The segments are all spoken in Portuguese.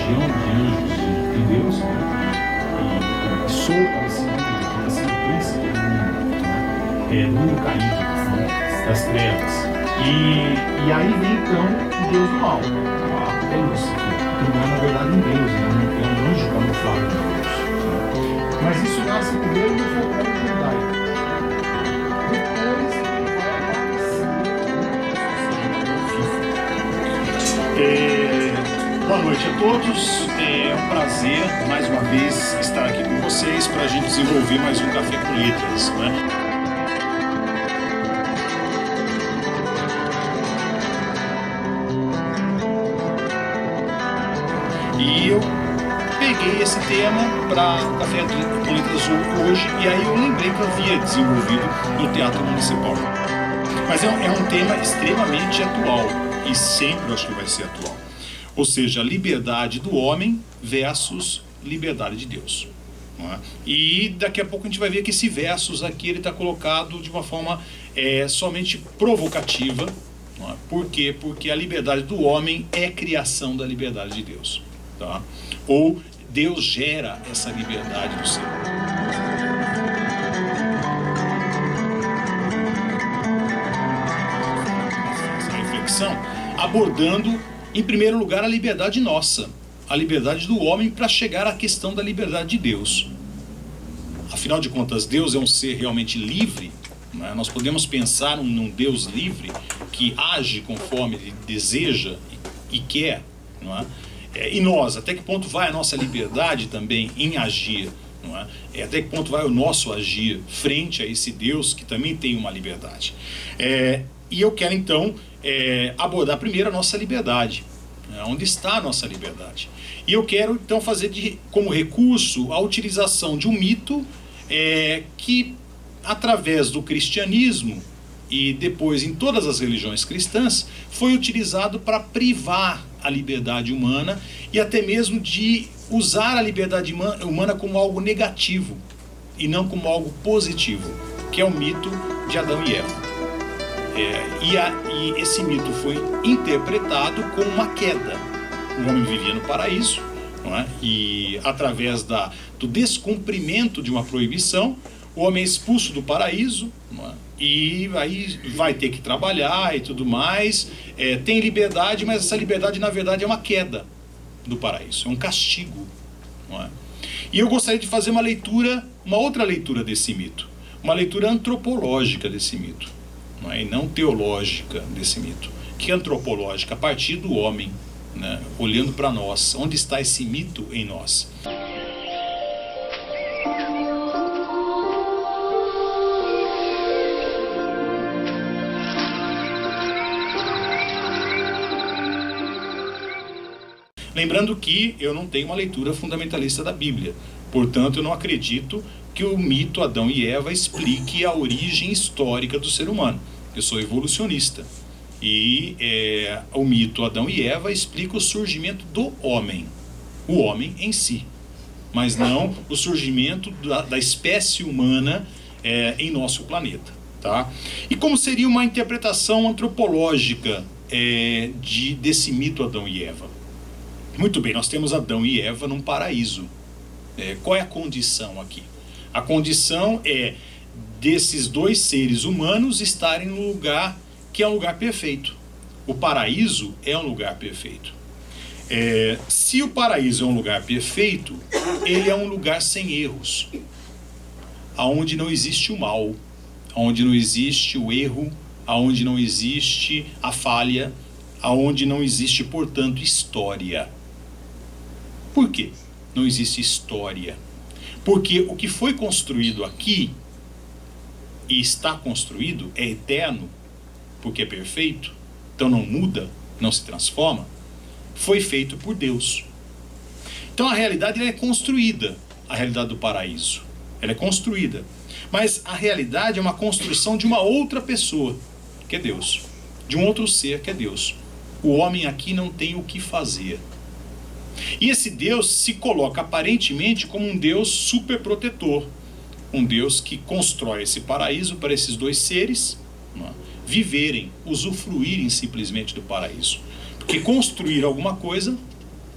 legião de anjos de Deus, né? E sou parecido príncipe do mundo caído, das trevas. E aí vem então o Deus do mal, é Lúcifer, que não é na verdade um Deus, é um anjo camuflado de Deus. Mas isso nasce primeiro no folclore judaico. Depois ele vai aparecer. Boa noite a todos, é um prazer mais uma vez estar aqui com vocês para a gente desenvolver mais um Café com Letras, né? E eu peguei esse tema para Café com Letras hoje, e aí eu lembrei que eu havia desenvolvido no Teatro Municipal. Mas é um tema extremamente atual, e sempre eu acho que vai ser atual. Ou seja, liberdade do homem versus liberdade de Deus. Não é? E daqui a pouco a gente vai ver que esse versus aqui ele está colocado de uma forma somente provocativa. Não é? Por quê? Porque a liberdade do homem é criação da liberdade de Deus. Tá? Ou Deus gera essa liberdade do ser. Essa reflexão abordando, em primeiro lugar, a liberdade nossa, a liberdade do homem para chegar à questão da liberdade de Deus. Afinal de contas, Deus é um ser realmente livre, né? Nós podemos pensar num Deus livre que age conforme ele deseja e quer, não é? E nós, até que ponto vai a nossa liberdade também em agir? Não é? Até que ponto vai o nosso agir frente a esse Deus que também tem uma liberdade? E eu quero então abordar primeiro a nossa liberdade. Onde está a nossa liberdade? E eu quero então fazer como recurso a utilização de um mito que, através do cristianismo e depois em todas as religiões cristãs, foi utilizado para privar a liberdade humana e até mesmo de usar a liberdade humana como algo negativo e não como algo positivo, que é o mito de Adão e Eva. E esse mito foi interpretado como uma queda. O homem vivia no paraíso, não é? E através do descumprimento de uma proibição, o homem é expulso do paraíso, não é? E aí vai ter que trabalhar e tudo mais, tem liberdade, mas essa liberdade na verdade é uma queda do paraíso, é um castigo, não é? E eu gostaria de fazer uma outra leitura desse mito, uma leitura antropológica desse mito, não é? E não teológica desse mito, que é antropológica, a partir do homem, né? Olhando para nós, onde está esse mito em nós? Lembrando que eu não tenho uma leitura fundamentalista da Bíblia, portanto eu não acredito que o mito Adão e Eva explique a origem histórica do ser humano. Eu sou evolucionista e o mito Adão e Eva explica o surgimento do homem, o homem em si, mas não o surgimento da espécie humana em nosso planeta. Tá? E como seria uma interpretação antropológica desse mito Adão e Eva? Muito bem, nós temos Adão e Eva num paraíso. Qual é a condição aqui? A condição é desses dois seres humanos estarem num lugar que é um lugar perfeito. O paraíso é um lugar perfeito. Se o paraíso é um lugar perfeito, ele é um lugar sem erros, onde não existe o mal, onde não existe o erro, onde não existe a falha, onde não existe, portanto, história. Por quê? Não existe história. Porque o que foi construído aqui e está construído é eterno, porque é perfeito, então não muda, não se transforma, foi feito por Deus. Então a realidade ela é construída, a realidade do paraíso. Ela é construída. Mas a realidade é uma construção de uma outra pessoa, que é Deus. De um outro ser, que é Deus. O homem aqui não tem o que fazer. E esse Deus se coloca aparentemente como um Deus superprotetor, um Deus que constrói esse paraíso para esses dois seres viverem, usufruírem simplesmente do paraíso. Porque construir alguma coisa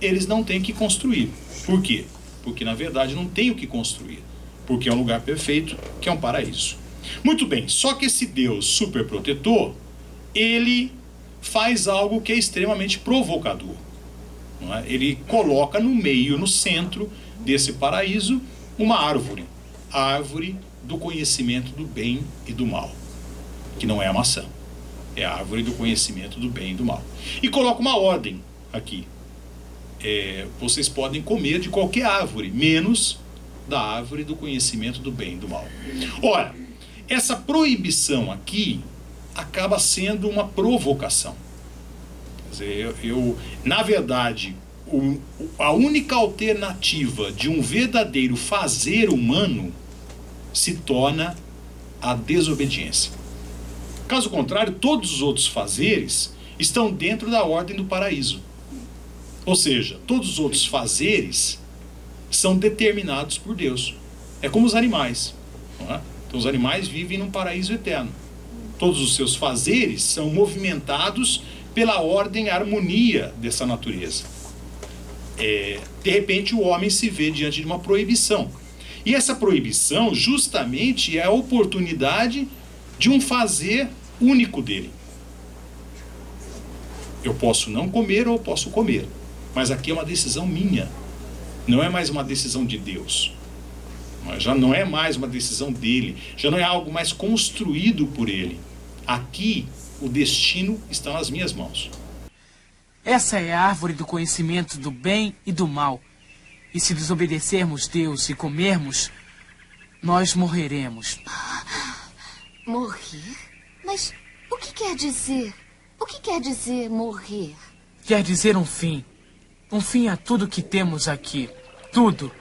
eles não têm que construir. Por quê? Porque na verdade não tem o que construir, porque é um lugar perfeito, que é um paraíso. Muito bem, só que esse Deus superprotetor, ele faz algo que é extremamente provocador. Não é? Ele coloca no meio, no centro desse paraíso, uma árvore, a árvore do conhecimento do bem e do mal, que não é a maçã, é a árvore do conhecimento do bem e do mal. E coloca uma ordem aqui. Vocês podem comer de qualquer árvore, menos da árvore do conhecimento do bem e do mal. Ora, essa proibição aqui acaba sendo uma provocação. Quer dizer, na verdade, a única alternativa de um verdadeiro fazer humano se torna a desobediência. Caso contrário, todos os outros fazeres estão dentro da ordem do paraíso. Ou seja, todos os outros fazeres são determinados por Deus. É como os animais. Não é? Então, os animais vivem num paraíso eterno. Todos os seus fazeres são movimentados pela ordem e harmonia dessa natureza. De repente, o homem se vê diante de uma proibição. E essa proibição, justamente, é a oportunidade de um fazer único dele. Eu posso não comer ou posso comer. Mas aqui é uma decisão minha. Não é mais uma decisão de Deus. Já não é mais uma decisão dele. Já não é algo mais construído por ele. Aqui, o destino está nas minhas mãos. Essa é a árvore do conhecimento do bem e do mal. E se desobedecermos Deus e comermos, nós morreremos. Morrer? Mas o que quer dizer? O que quer dizer morrer? Quer dizer um fim. Um fim a tudo que temos aqui. Tudo.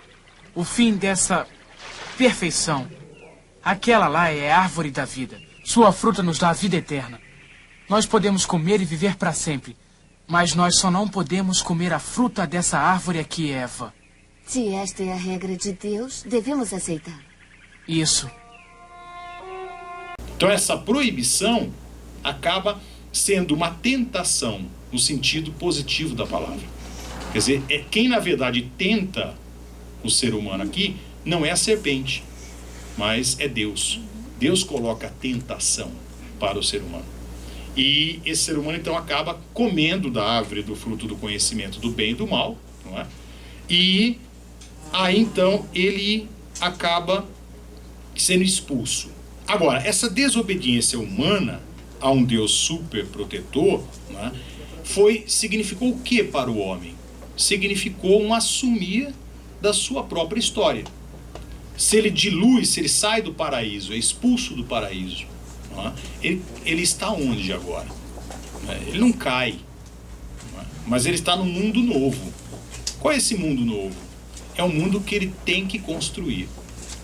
O fim dessa perfeição. Aquela lá é a árvore da vida. Sua fruta nos dá a vida eterna. Nós podemos comer e viver para sempre. Mas nós só não podemos comer a fruta dessa árvore aqui, Eva. Se esta é a regra de Deus, devemos aceitar. Isso. Então essa proibição acaba sendo uma tentação no sentido positivo da palavra. Quer dizer, quem na verdade tenta o ser humano aqui não é a serpente, mas é Deus. Deus coloca a tentação para o ser humano. E esse ser humano então acaba comendo da árvore do fruto do conhecimento do bem e do mal, não é? E aí então ele acaba sendo expulso. Agora, essa desobediência humana a um Deus super protetor, não é? Significou o que para o homem? Significou um assumir da sua própria história. Se ele dilui, se ele sai do paraíso, é expulso do paraíso, não é? Ele está onde agora? Ele não cai, não é? Mas ele está num mundo novo. Qual é esse mundo novo? É um mundo que ele tem que construir.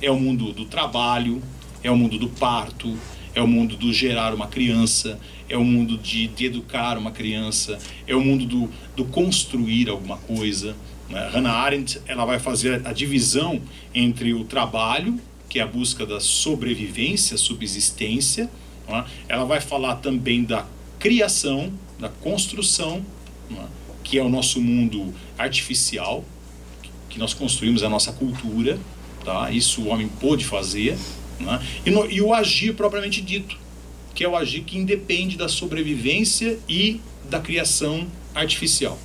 É o mundo do trabalho, é o mundo do parto, é o mundo do gerar uma criança, é o mundo de educar uma criança, é o mundo do construir alguma coisa. Hannah Arendt, ela vai fazer a divisão entre o trabalho, que é a busca da sobrevivência, subsistência. Ela vai falar também da criação, da construção, que é o nosso mundo artificial, que nós construímos a nossa cultura, tá? Isso o homem pôde fazer, né? E o agir propriamente dito, que é o agir que independe da sobrevivência e da criação artificial,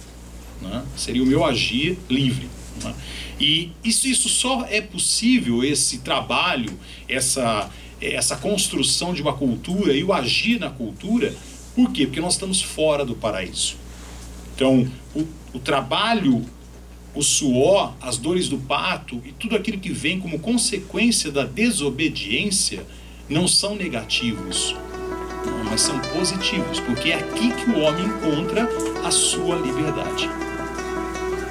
né? Seria o meu agir livre, né? E isso só é possível, esse trabalho, essa construção de uma cultura e o agir na cultura. Por quê? Porque nós estamos fora do paraíso. Então, o trabalho, o suor, as dores do parto e tudo aquilo que vem como consequência da desobediência não são negativos, mas são positivos, porque é aqui que o homem encontra a sua liberdade.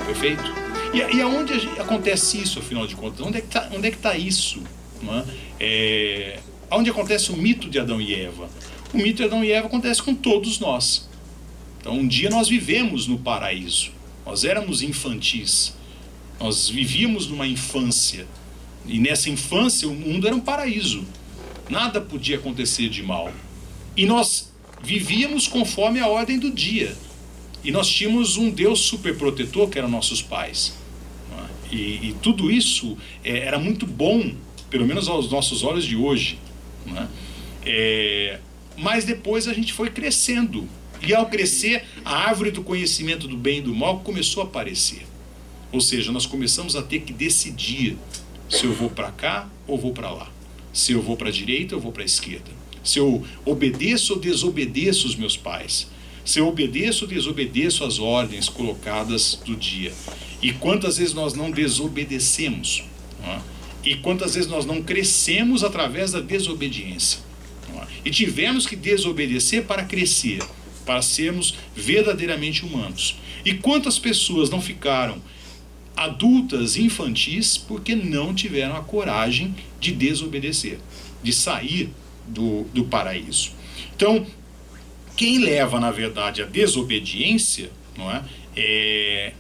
Perfeito? E aonde acontece isso, afinal de contas? Onde é que está isso? Não é? Onde acontece o mito de Adão e Eva? O mito de Adão e Eva acontece com todos nós. Então, um dia nós vivemos no paraíso. Nós éramos infantis. Nós vivíamos numa infância. E nessa infância o mundo era um paraíso. Nada podia acontecer de mal. E nós vivíamos conforme a ordem do dia. E nós tínhamos um Deus superprotetor, que eram nossos pais. E tudo isso era muito bom, pelo menos aos nossos olhos de hoje. Mas depois a gente foi crescendo. E ao crescer, a árvore do conhecimento do bem e do mal começou a aparecer. Ou seja, nós começamos a ter que decidir se eu vou para cá ou vou para lá. Se eu vou para a direita ou vou para a esquerda. Se eu obedeço ou desobedeço os meus pais. Se eu obedeço ou desobedeço as ordens colocadas do dia. E quantas vezes nós não desobedecemos. E quantas vezes nós não crescemos através da desobediência. E tivemos que desobedecer para crescer, para sermos verdadeiramente humanos. E quantas pessoas não ficaram adultas infantis porque não tiveram a coragem de desobedecer, de sair do paraíso. Então, quem leva, na verdade, a desobediência, não é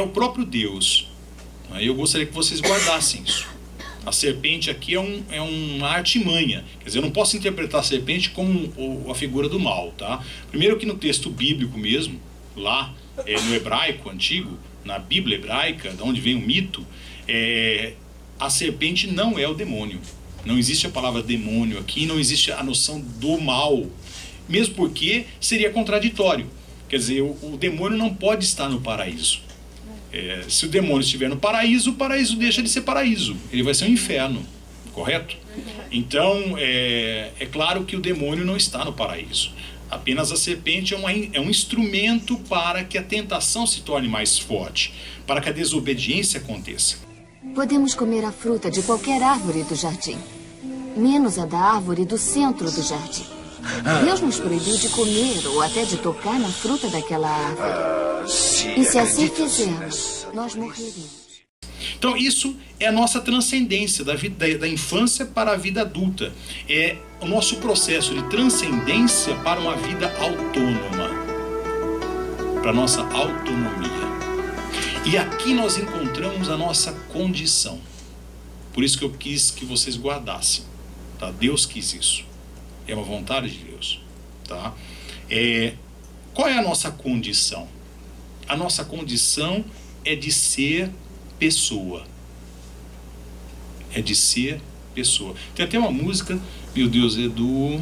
o próprio Deus. Eu gostaria que vocês guardassem isso. A serpente aqui é uma artimanha. Quer dizer, eu não posso interpretar a serpente como a figura do mal, tá? Primeiro que no texto bíblico mesmo, lá no hebraico antigo, na Bíblia hebraica, de onde vem o mito, a serpente não é o demônio. Não existe a palavra demônio aqui, não existe a noção do mal. Mesmo porque seria contraditório. Quer dizer, o demônio não pode estar no paraíso. Se o demônio estiver no paraíso, o paraíso deixa de ser paraíso. Ele vai ser um inferno, correto? Então, é claro que o demônio não está no paraíso. Apenas a serpente é um instrumento para que a tentação se torne mais forte, para que a desobediência aconteça. Podemos comer a fruta de qualquer árvore do jardim, menos a da árvore do centro do jardim. Deus nos proibiu de comer ou até de tocar na fruta daquela árvore. E se assim fizermos, nós morreríamos. Então isso é a nossa transcendência da infância para a vida adulta. É o nosso processo de transcendência para uma vida autônoma, para a nossa autonomia. E aqui nós encontramos a nossa condição. Por isso que eu quis que vocês guardassem. Tá? Deus quis isso. É uma vontade de Deus. Tá? Qual é a nossa condição? A nossa condição é de ser pessoa. É de ser pessoa. Tem até uma música, meu Deus, é do...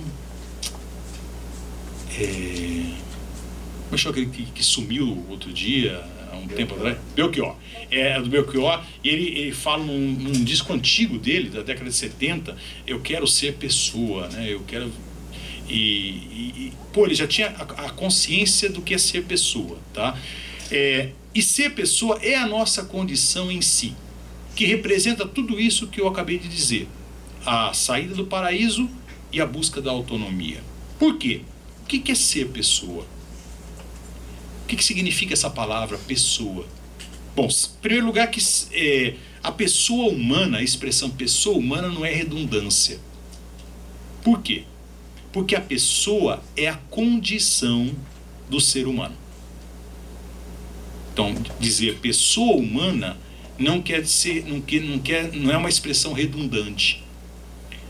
Como é aquele que sumiu outro dia, há um tempo atrás? Belchior. É do Belchior, e ele fala num disco antigo dele, da década de 70, eu quero ser pessoa, né? Eu quero... Pô, ele já tinha a consciência do que é ser pessoa, tá? E ser pessoa é a nossa condição em si, que representa tudo isso que eu acabei de dizer. A saída do paraíso e a busca da autonomia. Por quê? O que é ser pessoa? O que significa essa palavra pessoa? Bom, em primeiro lugar, que a pessoa humana, a expressão pessoa humana não é redundância. Por quê? Porque a pessoa é a condição do ser humano. Então, dizer pessoa humana não quer dizer, não é uma expressão redundante.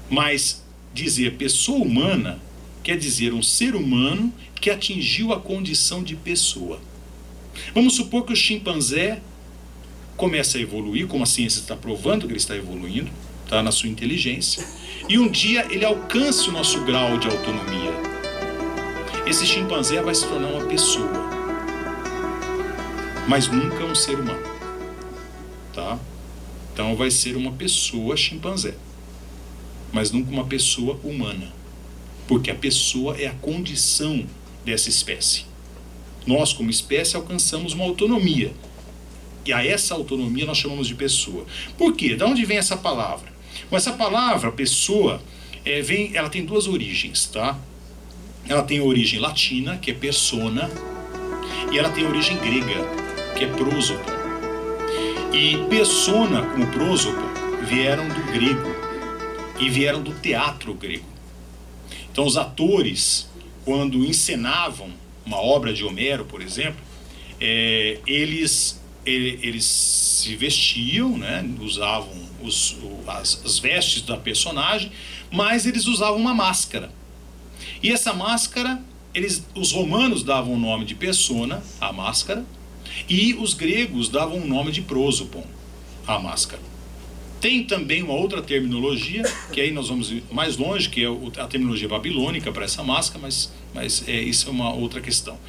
Mas dizer pessoa humana quer dizer um ser humano que atingiu a condição de pessoa. Vamos supor que o chimpanzé começa a evoluir, como a ciência está provando que ele está evoluindo, tá, na sua inteligência, e um dia ele alcance o nosso grau de autonomia. Esse chimpanzé vai se tornar uma pessoa, mas nunca um ser humano, tá? Então vai ser uma pessoa chimpanzé, mas nunca uma pessoa humana, porque a pessoa é a condição dessa espécie. Nós, como espécie, alcançamos uma autonomia, e a essa autonomia nós chamamos de pessoa. Por quê? De onde vem essa palavra? Bom, essa palavra, pessoa, ela tem duas origens, tá? Ela tem a origem latina, que é persona, e ela tem a origem grega, que é prósopo. E persona, como prósopo, vieram do grego, e vieram do teatro grego. Então os atores, quando encenavam uma obra de Homero, por exemplo, eles se vestiam, né, usavam as vestes da personagem, mas eles usavam uma máscara. E essa máscara os romanos davam o nome de persona à máscara, e os gregos davam o nome de prosopon à máscara. Tem também uma outra terminologia, que aí nós vamos ir mais longe, que é a terminologia babilônica para essa máscara, mas isso é uma outra questão.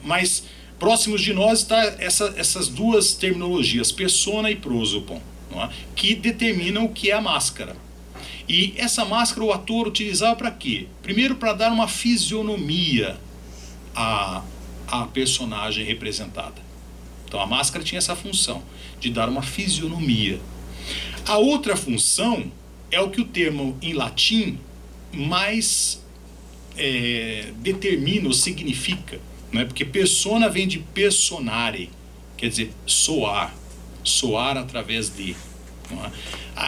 Mas próximos de nós está essas duas terminologias, persona e prosopon, não é? Que determinam o que é a máscara. E essa máscara o ator utilizava para quê? Primeiro, para dar uma fisionomia à personagem representada. Então a máscara tinha essa função de dar uma fisionomia. A outra função é o que o termo em latim mais determina ou significa, né? Porque persona vem de personare, quer dizer soar através de. Não é?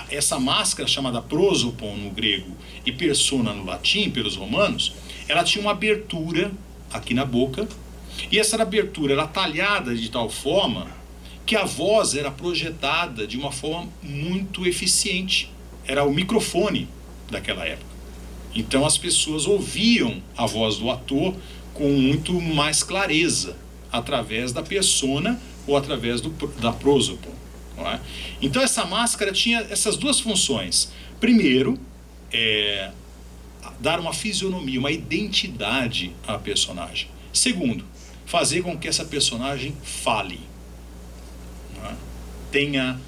Essa máscara chamada prosopon no grego e persona no latim, pelos romanos, ela tinha uma abertura aqui na boca, e essa abertura era talhada de tal forma que a voz era projetada de uma forma muito eficiente. Era o microfone daquela época. Então as pessoas ouviam a voz do ator com muito mais clareza, através da persona ou através da prosopon. Não é? Então essa máscara tinha essas duas funções. Primeiro, dar uma fisionomia, uma identidade à personagem. Segundo, fazer com que essa personagem fale. Tenha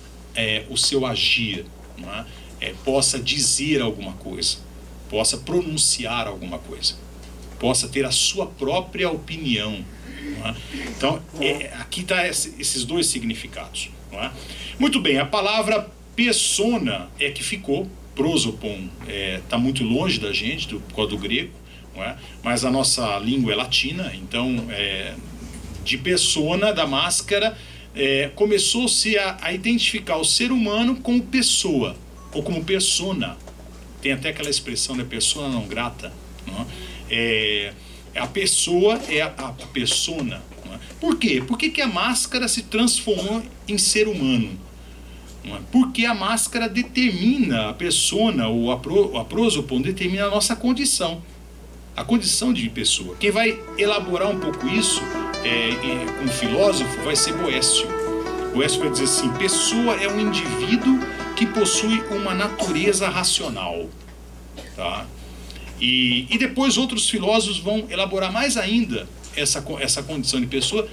o seu agir, não é? Possa dizer alguma coisa, possa pronunciar alguma coisa, possa ter a sua própria opinião. Não é? Então, aqui está esses dois significados. Não é? Muito bem, a palavra persona é que ficou, prosopon está muito longe da gente, por causa do grego, não é? Mas a nossa língua é latina, então, de persona, da máscara, começou-se a identificar o ser humano como pessoa, ou como persona. Tem até aquela expressão, né, persona não grata. Não é? A pessoa é a persona. Não é? Por quê? Por que a máscara se transformou em ser humano? Não é? Porque a máscara determina a persona, ou a prosopon determina a nossa condição. A condição de pessoa. Quem vai elaborar um pouco isso um filósofo vai ser Boécio. Boécio vai dizer assim: pessoa é um indivíduo que possui uma natureza racional. Tá? E depois outros filósofos vão elaborar mais ainda essa condição de pessoa,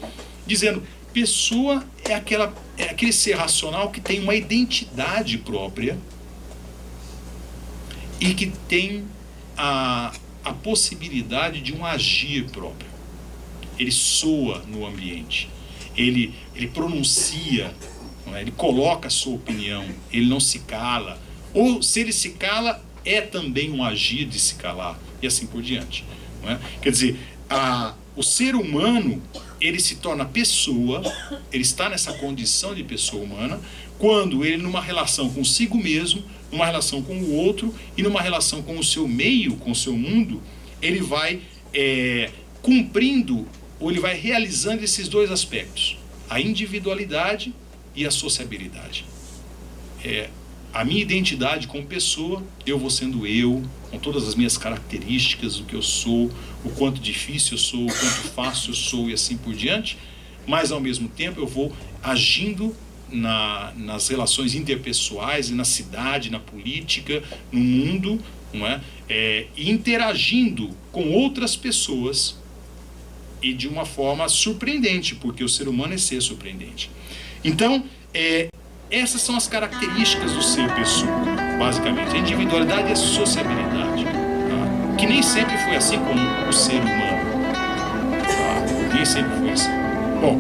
dizendo: pessoa é aquele ser racional que tem uma identidade própria e que tem a possibilidade de um agir próprio. Ele soa no ambiente, ele pronuncia, não é? Ele coloca a sua opinião, ele não se cala, ou se ele se cala, é também um agir de se calar, e assim por diante. Não é? Quer dizer, o ser humano, ele se torna pessoa, ele está nessa condição de pessoa humana, quando ele, numa relação consigo mesmo, numa relação com o outro e numa relação com o seu meio, com o seu mundo, ele vai cumprindo, ou ele vai realizando esses dois aspectos, a individualidade e a sociabilidade. A minha identidade como pessoa, eu vou sendo eu, com todas as minhas características, o que eu sou, o quanto difícil eu sou, o quanto fácil eu sou e assim por diante, mas ao mesmo tempo eu vou agindo nas relações interpessoais e na cidade, na política, no mundo, não é? E interagindo com outras pessoas, e de uma forma surpreendente, porque o ser humano é ser surpreendente. Então, essas são as características do ser pessoa, basicamente: a individualidade e a sociabilidade, tá? Que nem sempre foi assim com o ser humano, tá? Nem sempre foi assim. Bom,